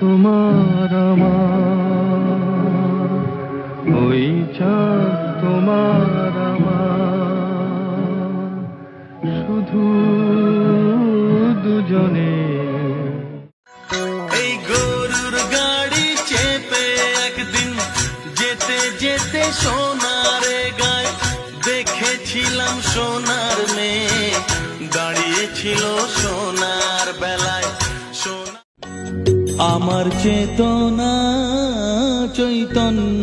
তোমার আমার, ওই চাঁদ তোমার আমার, শুধু দুজনে। এই গরুর গাড়ি চেপে একদিন যেতে যেতে সোনারে গায় দেখেছিলাম সোনার মেয়ে দাঁড়িয়েছিল সোনার বেলায়। সোনা আমার চেতনা চৈতন্য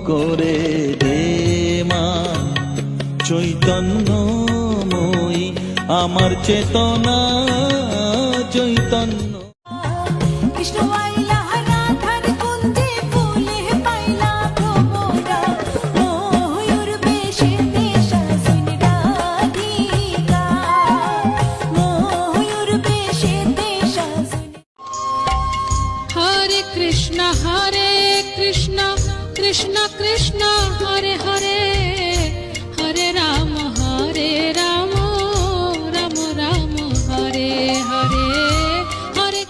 করে দে মা, চৈতন্যময়ী আমার চেতনা Chaitanya. Krishna Hare Krishna Krishna Krishna Hare Hare Hare Rama Hare Rama Rama Rama Hare Hare Hare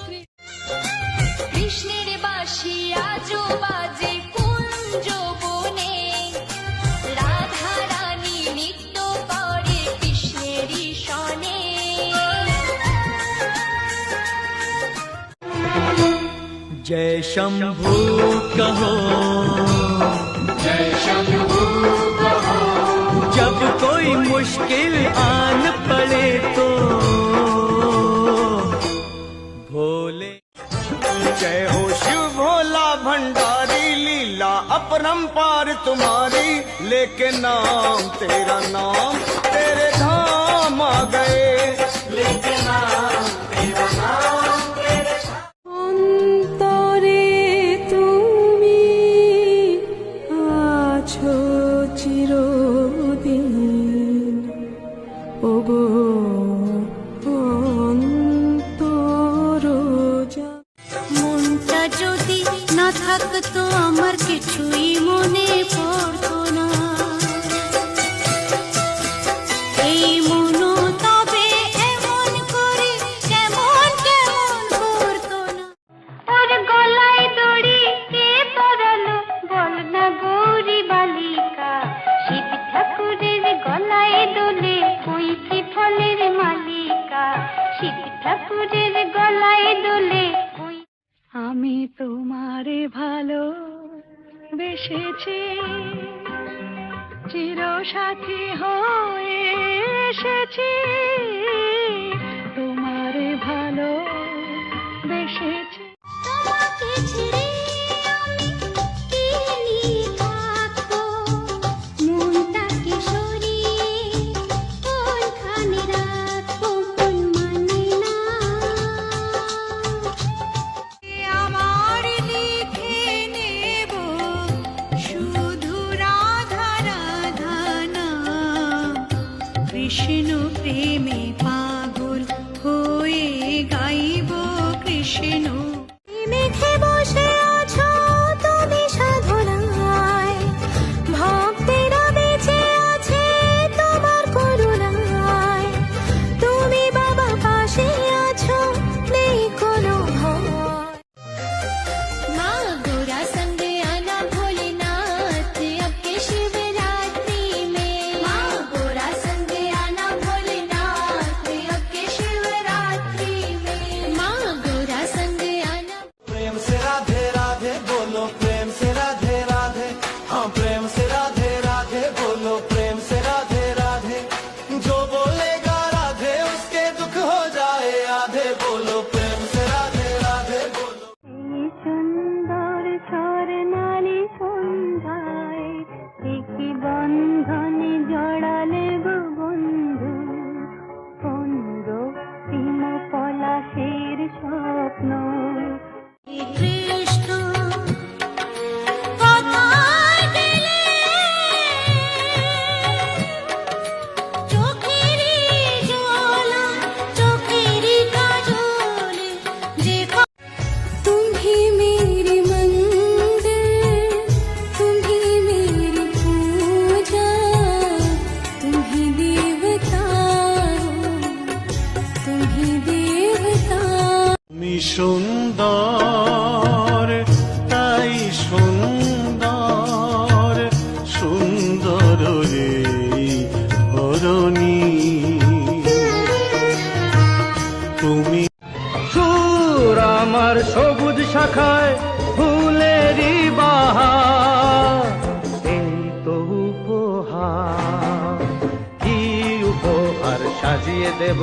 কৃষ্ণের বাঁশি আজো বাজে কুঞ্জ বনে, রাধা রানী নৃত্য করে কৃষ্ণেরই সনে। जय शंभू कहो, जय शंभू कहो, जब कोई मुश्किल आन पड़े तो भोले। जय हो शिव भोला भंडारी, लीला अपरंपार तुम्हारी, लेके नाम तेरा नाम तेरे धाम आ गए, लेके नाम तेरा नाम। চিরদিন ওগো অন্তরজা, মনটা যদি না থাকতো আমার কিছুই মনে পড়তো না। এই মনও তবে এমন করে কেমন কেমন করতো না। ওর গলায় দড়ি কে পরালো বল না গৌরী বালিকা, শিব ঠাকুরের গলায় দোলে কইছি ফলের মালিকা, শিব ঠাকুরের গলায় দোলে। আমি তোমারে ভালো বেসেছি, চিরসাথী হয়ে এসেছি, তোমারে ভালো বেসেছি। তোমাকে ছেড়ে আমি কি নিয়ে থাকবো, মনটাকে সরিয়ে কোনখানে রাখবো, মন মানে না। আমার লিখে নেব শুধু রাধা রাধা নাম, কৃষ্ণ প্রেমে পাগল হয়ে গাইব কৃষ্ণ সুন্দর, তাই সুন্দর, সুন্দর রে ধরণী। তুমি সুর আমার সবুজ শাখায় ফুলেরই বাহার, এই তো উপহার, কি উপহার সাজিয়ে দেব